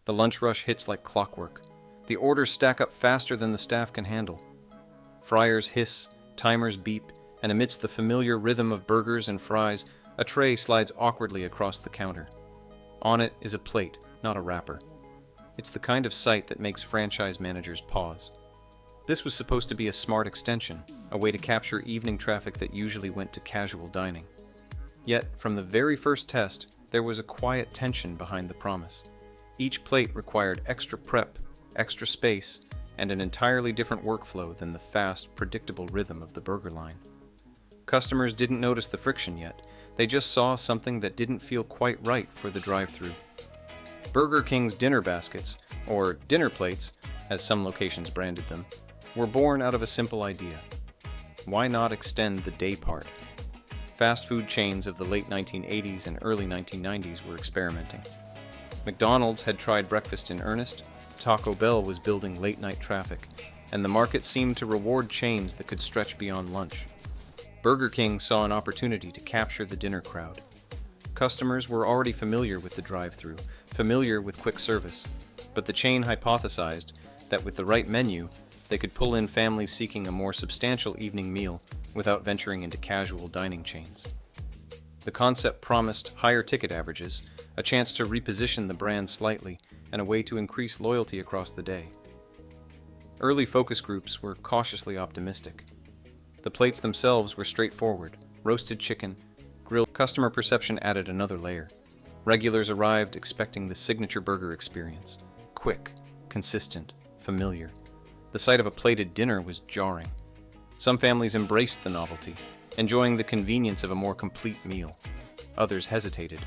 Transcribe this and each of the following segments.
The lunch rush hits like clockwork. The orders stack up faster than the staff can handle. Fryers hiss, timers beep, and amidst the familiar rhythm of burgers and fries, a tray slides awkwardly across the counter. On it is a plate, not a wrapper. It's the kind of sight that makes franchise managers pause. This was supposed to be a smart extension, a way to capture evening traffic that usually went to casual dining. Yet, from the very first test, there was a quiet tension behind the promise. Each plate required extra prep, extra space, and an entirely different workflow than the fast, predictable rhythm of the burger line. Customers didn't notice the friction yet. They just saw something that didn't feel quite right for the drive-thru. Burger King's dinner baskets, or dinner plates, as some locations branded them, were born out of a simple idea. Why not extend the day part? Fast food chains of the late 1980s and early 1990s were experimenting. McDonald's had tried breakfast in earnest, Taco Bell was building late-night traffic, and the market seemed to reward chains that could stretch beyond lunch. Burger King saw an opportunity to capture the dinner crowd. Customers were already familiar with the drive-thru, familiar with quick service, but the chain hypothesized that with the right menu, they could pull in families seeking a more substantial evening meal without venturing into casual dining chains. The concept promised higher ticket averages, a chance to reposition the brand slightly, and a way to increase loyalty across the day. Early focus groups were cautiously optimistic. The plates themselves were straightforward: roasted chicken, grilled. Customer perception added another layer. Regulars arrived expecting the signature burger experience: quick, consistent, familiar. The sight of a plated dinner was jarring. Some families embraced the novelty, enjoying the convenience of a more complete meal. Others hesitated,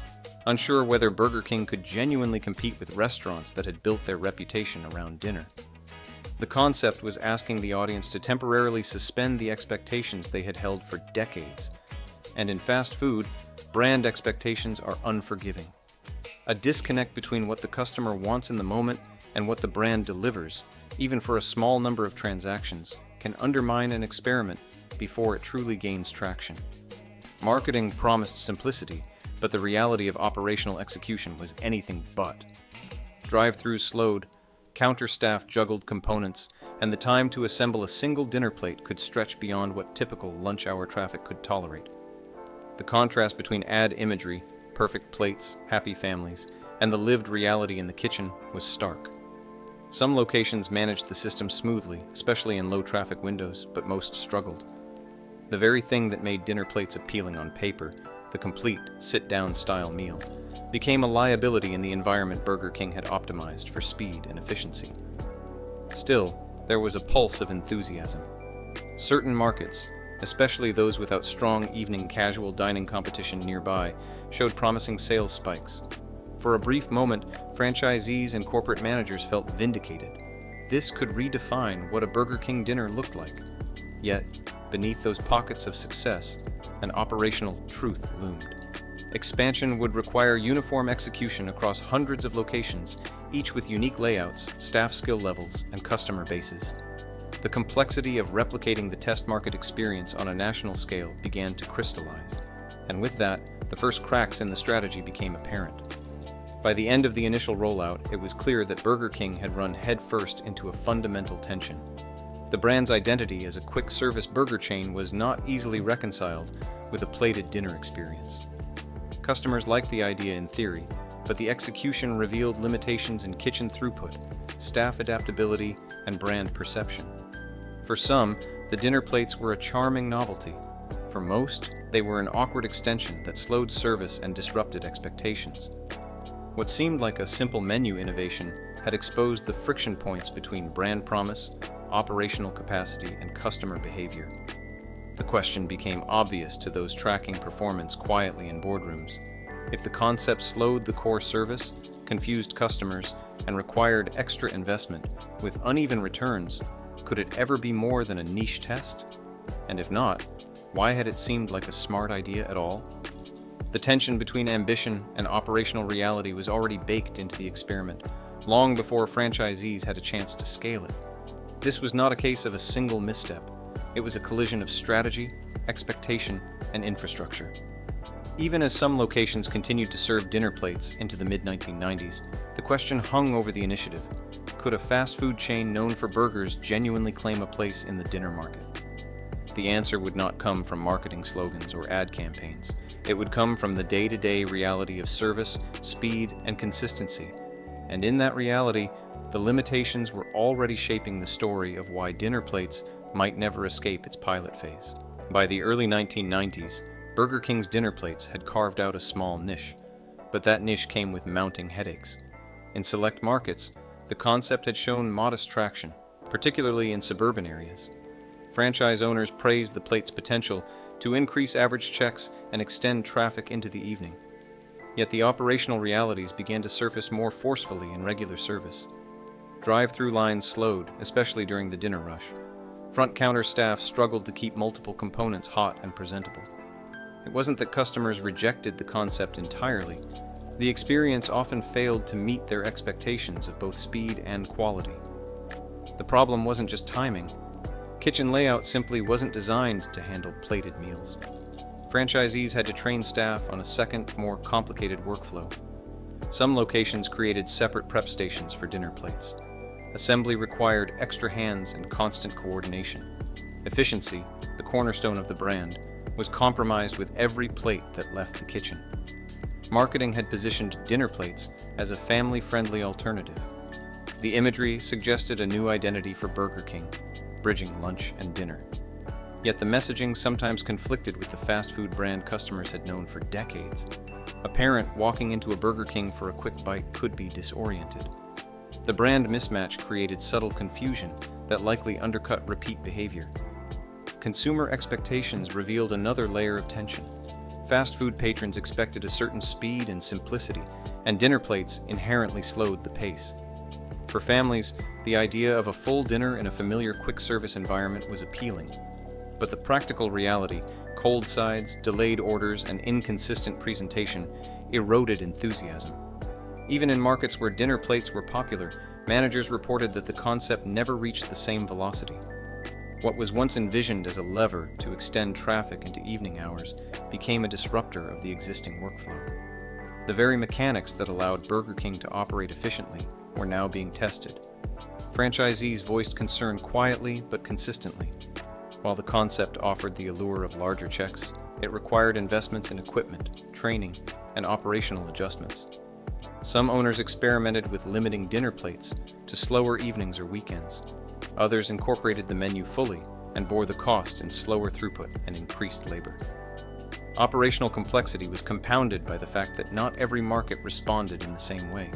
unsure whether Burger King could genuinely compete with restaurants that had built their reputation around dinner. The concept was asking the audience to temporarily suspend the expectations they had held for decades. And in fast food, brand expectations are unforgiving. A disconnect between what the customer wants in the moment and what the brand delivers, even for a small number of transactions, can undermine an experiment before it truly gains traction. Marketing promised simplicity, but the reality of operational execution was anything but. Drive-thrus slowed, counter-staff juggled components, and the time to assemble a single dinner plate could stretch beyond what typical lunch-hour traffic could tolerate. The contrast between ad imagery, perfect plates, happy families, and the lived reality in the kitchen was stark. Some locations managed the system smoothly, especially in low-traffic windows, but most struggled. The very thing that made dinner plates appealing on paper, the complete sit-down style meal, became a liability in the environment Burger King had optimized for speed and efficiency. Still, there was a pulse of enthusiasm. Certain markets, especially those without strong evening casual dining competition nearby, showed promising sales spikes. For a brief moment, franchisees and corporate managers felt vindicated. This could redefine what a Burger King dinner looked like. Yet, beneath those pockets of success, an operational truth loomed. Expansion would require uniform execution across hundreds of locations, each with unique layouts, staff skill levels, and customer bases. The complexity of replicating the test market experience on a national scale began to crystallize, and with that, the first cracks in the strategy became apparent. By the end of the initial rollout, it was clear that Burger King had run headfirst into a fundamental tension. The brand's identity as a quick-service burger chain was not easily reconciled with a plated dinner experience. Customers liked the idea in theory, but the execution revealed limitations in kitchen throughput, staff adaptability, and brand perception. For some, the dinner plates were a charming novelty. For most, they were an awkward extension that slowed service and disrupted expectations. What seemed like a simple menu innovation had exposed the friction points between brand promise, operational capacity, and customer behavior. The question became obvious to those tracking performance quietly in boardrooms. If the concept slowed the core service, confused customers, and required extra investment, with uneven returns, could it ever be more than a niche test? And if not, why had it seemed like a smart idea at all? The tension between ambition and operational reality was already baked into the experiment, long before franchisees had a chance to scale it. This was not a case of a single misstep. It was a collision of strategy, expectation, and infrastructure. Even as some locations continued to serve dinner plates into the mid-1990s, the question hung over the initiative. Could a fast food chain known for burgers genuinely claim a place in the dinner market? The answer would not come from marketing slogans or ad campaigns. It would come from the day-to-day reality of service, speed, and consistency. And in that reality, the limitations were already shaping the story of why dinner plates might never escape its pilot phase. By the early 1990s, Burger King's dinner plates had carved out a small niche, but that niche came with mounting headaches. In select markets, the concept had shown modest traction, particularly in suburban areas. Franchise owners praised the plate's potential to increase average checks and extend traffic into the evening. Yet the operational realities began to surface more forcefully in regular service. Drive-thru lines slowed, especially during the dinner rush. Front counter staff struggled to keep multiple components hot and presentable. It wasn't that customers rejected the concept entirely. The experience often failed to meet their expectations of both speed and quality. The problem wasn't just timing. Kitchen layout simply wasn't designed to handle plated meals. Franchisees had to train staff on a second, more complicated workflow. Some locations created separate prep stations for dinner plates. Assembly required extra hands and constant coordination. Efficiency, the cornerstone of the brand, was compromised with every plate that left the kitchen. Marketing had positioned dinner plates as a family-friendly alternative. The imagery suggested a new identity for Burger King, bridging lunch and dinner. Yet the messaging sometimes conflicted with the fast food brand customers had known for decades. A parent walking into a Burger King for a quick bite could be disoriented. The brand mismatch created subtle confusion that likely undercut repeat behavior. Consumer expectations revealed another layer of tension. Fast food patrons expected a certain speed and simplicity, and dinner plates inherently slowed the pace. For families, the idea of a full dinner in a familiar quick-service environment was appealing. But the practical reality, cold sides, delayed orders, and inconsistent presentation, eroded enthusiasm. Even in markets where dinner plates were popular, managers reported that the concept never reached the same velocity. What was once envisioned as a lever to extend traffic into evening hours became a disruptor of the existing workflow. The very mechanics that allowed Burger King to operate efficiently were now being tested. Franchisees voiced concern quietly but consistently. While the concept offered the allure of larger checks, it required investments in equipment, training, and operational adjustments. Some owners experimented with limiting dinner plates to slower evenings or weekends. Others incorporated the menu fully and bore the cost in slower throughput and increased labor. Operational complexity was compounded by the fact that not every market responded in the same way.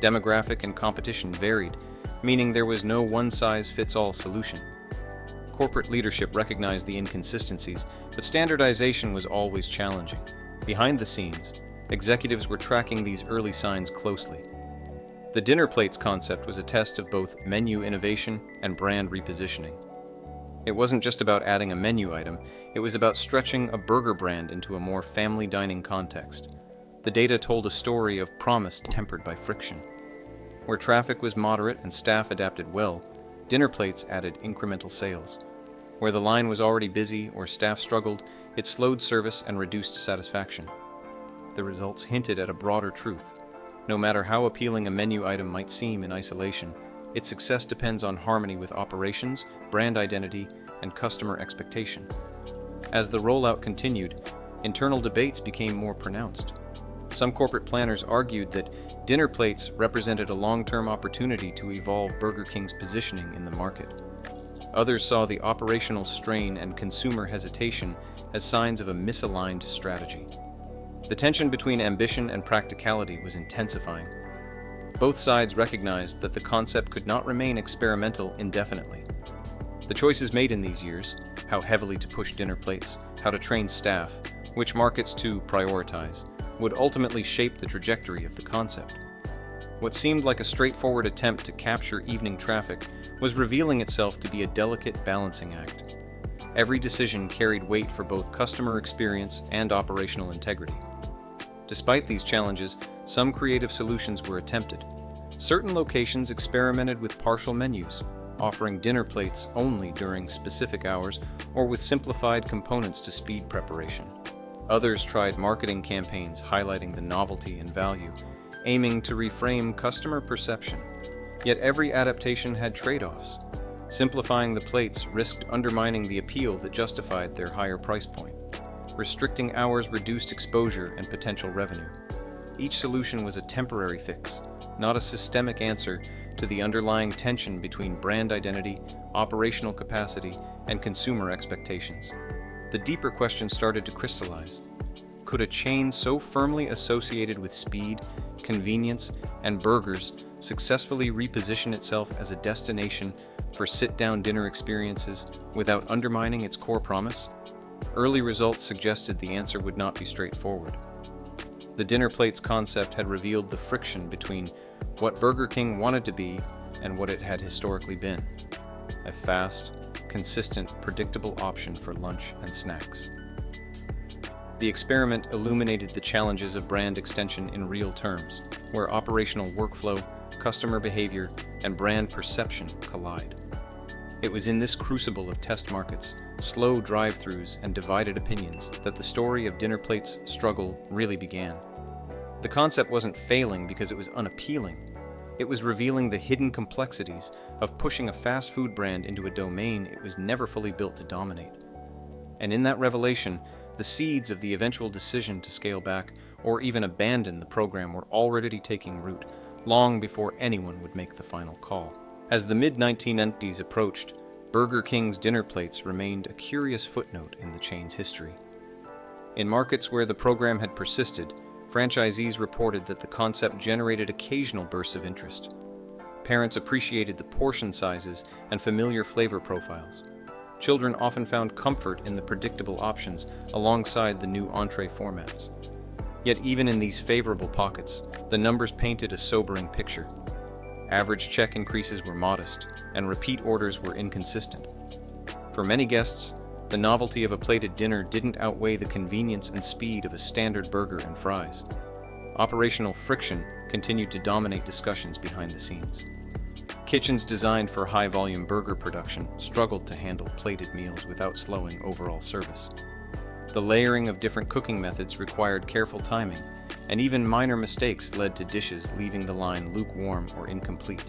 Demographic and competition varied, meaning there was no one-size-fits-all solution. Corporate leadership recognized the inconsistencies, but standardization was always challenging. Behind the scenes, executives were tracking these early signs closely. The dinner plates concept was a test of both menu innovation and brand repositioning. It wasn't just about adding a menu item, it was about stretching a burger brand into a more family dining context. The data told a story of promise tempered by friction. Where traffic was moderate and staff adapted well, dinner plates added incremental sales. Where the line was already busy or staff struggled, it slowed service and reduced satisfaction. The results hinted at a broader truth. No matter how appealing a menu item might seem in isolation, its success depends on harmony with operations, brand identity, and customer expectation. As the rollout continued, internal debates became more pronounced. Some corporate planners argued that dinner plates represented a long-term opportunity to evolve Burger King's positioning in the market. Others saw the operational strain and consumer hesitation as signs of a misaligned strategy. The tension between ambition and practicality was intensifying. Both sides recognized that the concept could not remain experimental indefinitely. The choices made in these years, how heavily to push dinner plates, how to train staff, which markets to prioritize, would ultimately shape the trajectory of the concept. What seemed like a straightforward attempt to capture evening traffic was revealing itself to be a delicate balancing act. Every decision carried weight for both customer experience and operational integrity. Despite these challenges, some creative solutions were attempted. Certain locations experimented with partial menus, offering dinner plates only during specific hours or with simplified components to speed preparation. Others tried marketing campaigns highlighting the novelty and value, aiming to reframe customer perception. Yet every adaptation had trade-offs. Simplifying the plates risked undermining the appeal that justified their higher price point. Restricting hours reduced exposure and potential revenue. Each solution was a temporary fix, not a systemic answer to the underlying tension between brand identity, operational capacity, and consumer expectations. The deeper question started to crystallize. Could a chain so firmly associated with speed, convenience, and burgers successfully reposition itself as a destination for sit-down dinner experiences without undermining its core promise? Early results suggested the answer would not be straightforward. The dinner plates concept had revealed the friction between what Burger King wanted to be and what it had historically been: a fast, consistent, predictable option for lunch and snacks. The experiment illuminated the challenges of brand extension in real terms, where operational workflow, customer behavior, and brand perception collide. It was in this crucible of test markets, slow drive-thrus, and divided opinions that the story of dinner plates' struggle really began. The concept wasn't failing because it was unappealing. It was revealing the hidden complexities of pushing a fast food brand into a domain it was never fully built to dominate. And in that revelation, the seeds of the eventual decision to scale back or even abandon the program were already taking root, long before anyone would make the final call. As the mid-1990s approached, Burger King's dinner plates remained a curious footnote in the chain's history. In markets where the program had persisted, franchisees reported that the concept generated occasional bursts of interest. Parents appreciated the portion sizes and familiar flavor profiles. Children often found comfort in the predictable options alongside the new entree formats. Yet even in these favorable pockets, the numbers painted a sobering picture. Average check increases were modest, and repeat orders were inconsistent. For many guests, the novelty of a plated dinner didn't outweigh the convenience and speed of a standard burger and fries. Operational friction continued to dominate discussions behind the scenes. Kitchens designed for high-volume burger production struggled to handle plated meals without slowing overall service. The layering of different cooking methods required careful timing, and even minor mistakes led to dishes leaving the line lukewarm or incomplete.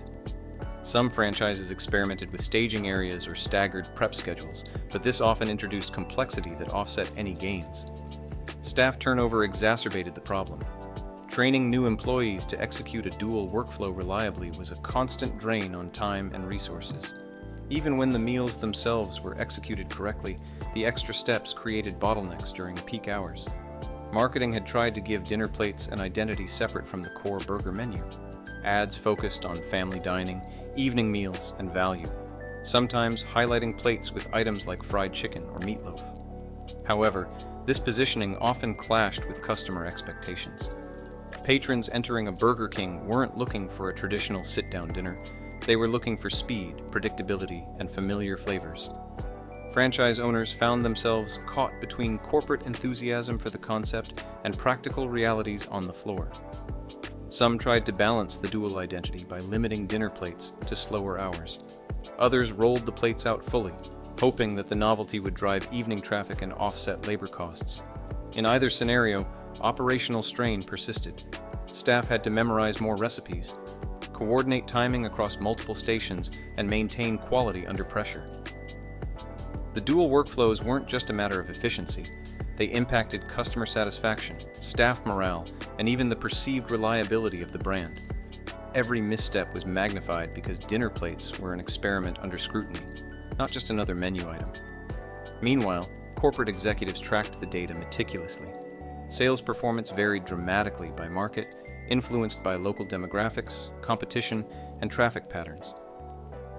Some franchises experimented with staging areas or staggered prep schedules, but this often introduced complexity that offset any gains. Staff turnover exacerbated the problem. Training new employees to execute a dual workflow reliably was a constant drain on time and resources. Even when the meals themselves were executed correctly, the extra steps created bottlenecks during peak hours. Marketing had tried to give dinner plates an identity separate from the core burger menu. Ads focused on family dining, evening meals, and value, sometimes highlighting plates with items like fried chicken or meatloaf. However, this positioning often clashed with customer expectations. Patrons entering a Burger King weren't looking for a traditional sit-down dinner. They were looking for speed, predictability, and familiar flavors. Franchise owners found themselves caught between corporate enthusiasm for the concept and practical realities on the floor. Some tried to balance the dual identity by limiting dinner plates to slower hours. Others rolled the plates out fully, hoping that the novelty would drive evening traffic and offset labor costs. In either scenario, operational strain persisted. Staff had to memorize more recipes, coordinate timing across multiple stations, and maintain quality under pressure. The dual workflows weren't just a matter of efficiency. They impacted customer satisfaction, staff morale, and even the perceived reliability of the brand. Every misstep was magnified because dinner plates were an experiment under scrutiny, not just another menu item. Meanwhile, corporate executives tracked the data meticulously. Sales performance varied dramatically by market, influenced by local demographics, competition, and traffic patterns.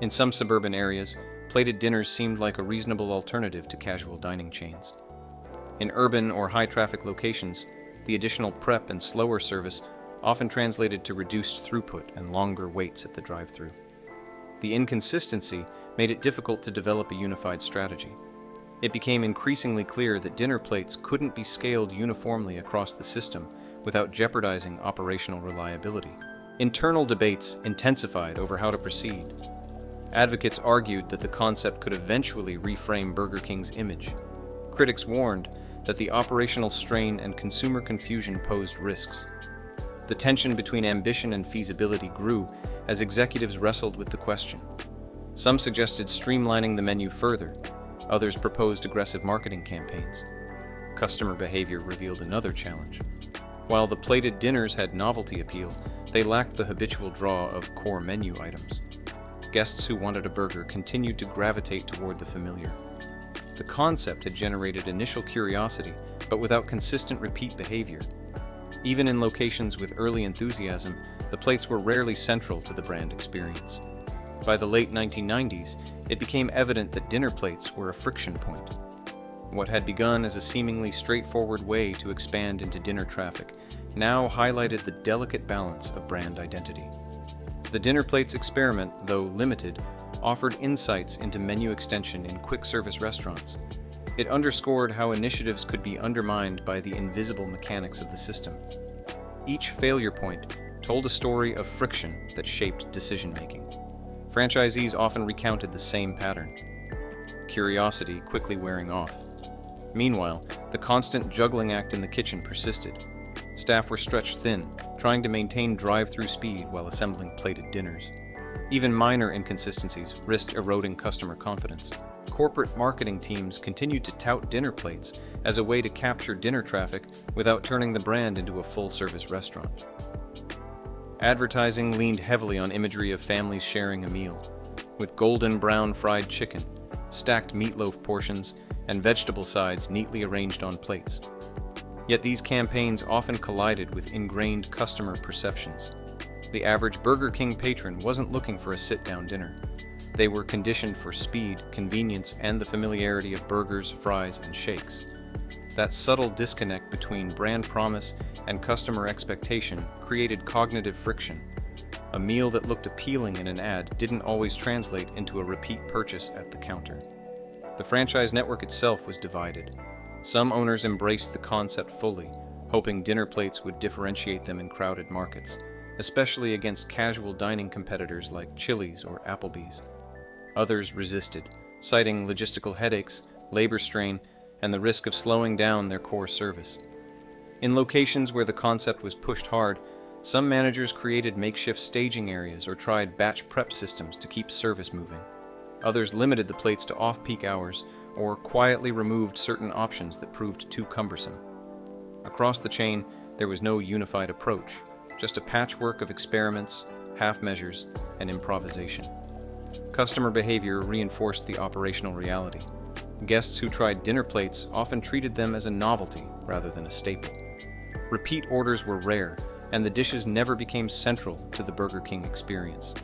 In some suburban areas, plated dinners seemed like a reasonable alternative to casual dining chains. In urban or high-traffic locations, the additional prep and slower service often translated to reduced throughput and longer waits at the drive-thru. The inconsistency made it difficult to develop a unified strategy. It became increasingly clear that dinner plates couldn't be scaled uniformly across the system without jeopardizing operational reliability. Internal debates intensified over how to proceed. Advocates argued that the concept could eventually reframe Burger King's image. Critics warned that the operational strain and consumer confusion posed risks. The tension between ambition and feasibility grew as executives wrestled with the question. Some suggested streamlining the menu further, others proposed aggressive marketing campaigns. Customer behavior revealed another challenge. While the plated dinners had novelty appeal, they lacked the habitual draw of core menu items. Guests who wanted a burger continued to gravitate toward the familiar. The concept had generated initial curiosity, but without consistent repeat behavior. Even in locations with early enthusiasm, the plates were rarely central to the brand experience. By the late 1990s, it became evident that dinner plates were a friction point. What had begun as a seemingly straightforward way to expand into dinner traffic now highlighted the delicate balance of brand identity. The dinner plates experiment, though limited, offered insights into menu extension in quick-service restaurants. It underscored how initiatives could be undermined by the invisible mechanics of the system. Each failure point told a story of friction that shaped decision-making. Franchisees often recounted the same pattern, curiosity quickly wearing off. Meanwhile, the constant juggling act in the kitchen persisted. Staff were stretched thin, trying to maintain drive-thru speed while assembling plated dinners. Even minor inconsistencies risked eroding customer confidence. Corporate marketing teams continued to tout dinner plates as a way to capture dinner traffic without turning the brand into a full-service restaurant. Advertising leaned heavily on imagery of families sharing a meal, with golden brown fried chicken, stacked meatloaf portions, and vegetable sides neatly arranged on plates. Yet these campaigns often collided with ingrained customer perceptions. The average Burger King patron wasn't looking for a sit-down dinner. They were conditioned for speed, convenience, and the familiarity of burgers, fries, and shakes. That subtle disconnect between brand promise and customer expectation created cognitive friction. A meal that looked appealing in an ad didn't always translate into a repeat purchase at the counter. The franchise network itself was divided. Some owners embraced the concept fully, hoping dinner plates would differentiate them in crowded markets, especially against casual dining competitors like Chili's or Applebee's. Others resisted, citing logistical headaches, labor strain, and the risk of slowing down their core service. In locations where the concept was pushed hard, some managers created makeshift staging areas or tried batch prep systems to keep service moving. Others limited the plates to off-peak hours or quietly removed certain options that proved too cumbersome. Across the chain, there was no unified approach, just a patchwork of experiments, half measures, and improvisation. Customer behavior reinforced the operational reality. Guests who tried dinner plates often treated them as a novelty rather than a staple. Repeat orders were rare, and the dishes never became central to the Burger King experience.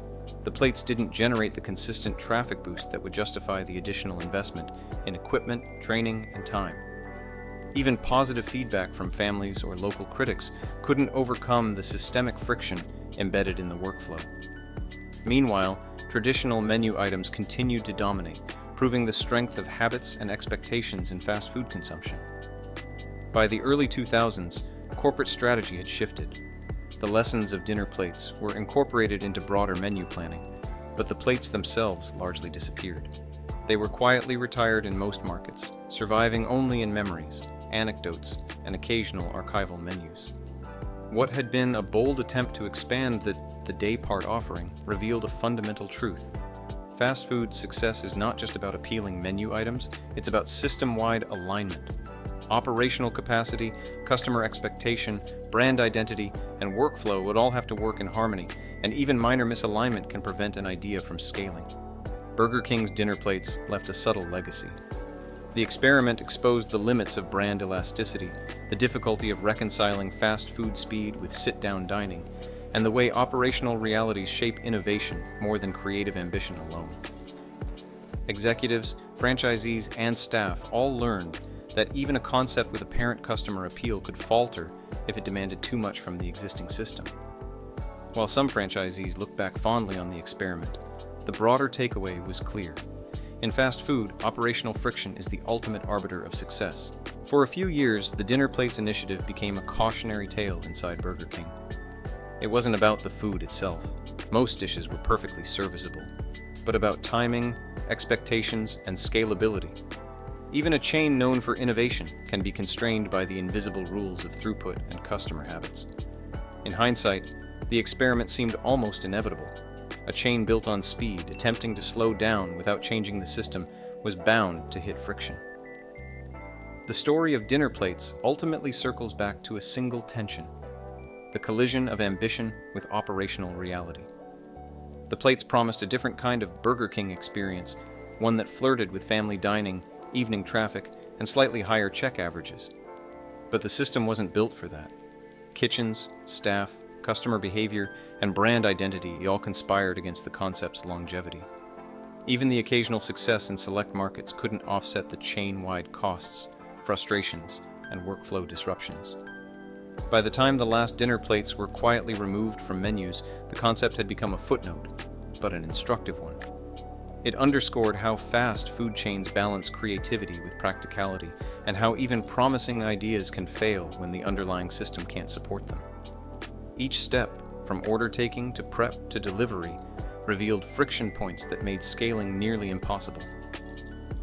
The plates didn't generate the consistent traffic boost that would justify the additional investment in equipment, training, and time. Even positive feedback from families or local critics couldn't overcome the systemic friction embedded in the workflow. Meanwhile, traditional menu items continued to dominate, proving the strength of habits and expectations in fast food consumption. By the early 2000s, corporate strategy had shifted. The lessons of dinner plates were incorporated into broader menu planning, but the plates themselves largely disappeared. They were quietly retired in most markets, surviving only in memories, anecdotes, and occasional archival menus. What had been a bold attempt to expand the day-part offering revealed a fundamental truth. Fast food success is not just about appealing menu items, it's about system-wide alignment. Operational capacity, customer expectation, brand identity, and workflow would all have to work in harmony, and even minor misalignment can prevent an idea from scaling. Burger King's dinner plates left a subtle legacy. The experiment exposed the limits of brand elasticity, the difficulty of reconciling fast food speed with sit-down dining, and the way operational realities shape innovation more than creative ambition alone. Executives, franchisees, and staff all learned that even a concept with apparent customer appeal could falter if it demanded too much from the existing system. While some franchisees look back fondly on the experiment, the broader takeaway was clear. In fast food, operational friction is the ultimate arbiter of success. For a few years, the dinner plates initiative became a cautionary tale inside Burger King. It wasn't about the food itself. Most dishes were perfectly serviceable, but about timing, expectations, and scalability. Even a chain known for innovation can be constrained by the invisible rules of throughput and customer habits. In hindsight, the experiment seemed almost inevitable. A chain built on speed, attempting to slow down without changing the system, was bound to hit friction. The story of dinner plates ultimately circles back to a single tension: the collision of ambition with operational reality. The plates promised a different kind of Burger King experience, one that flirted with family dining, evening traffic, and slightly higher check averages. But the system wasn't built for that. Kitchens, staff, customer behavior, and brand identity all conspired against the concept's longevity. Even the occasional success in select markets couldn't offset the chain-wide costs, frustrations, and workflow disruptions. By the time the last dinner plates were quietly removed from menus, the concept had become a footnote, but an instructive one. It underscored how fast food chains balance creativity with practicality, and how even promising ideas can fail when the underlying system can't support them. Each step, from order taking to prep to delivery, revealed friction points that made scaling nearly impossible.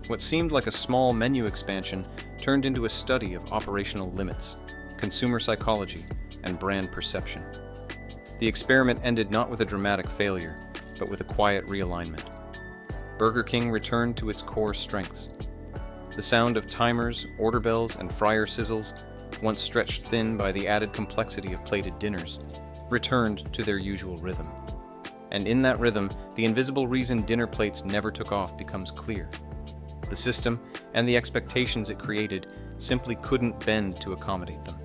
What seemed like a small menu expansion turned into a study of operational limits, consumer psychology, and brand perception. The experiment ended not with a dramatic failure, but with a quiet realignment. Burger King returned to its core strengths. The sound of timers, order bells, and fryer sizzles, once stretched thin by the added complexity of plated dinners, returned to their usual rhythm. And in that rhythm, the invisible reason dinner plates never took off becomes clear. The system and the expectations it created simply couldn't bend to accommodate them.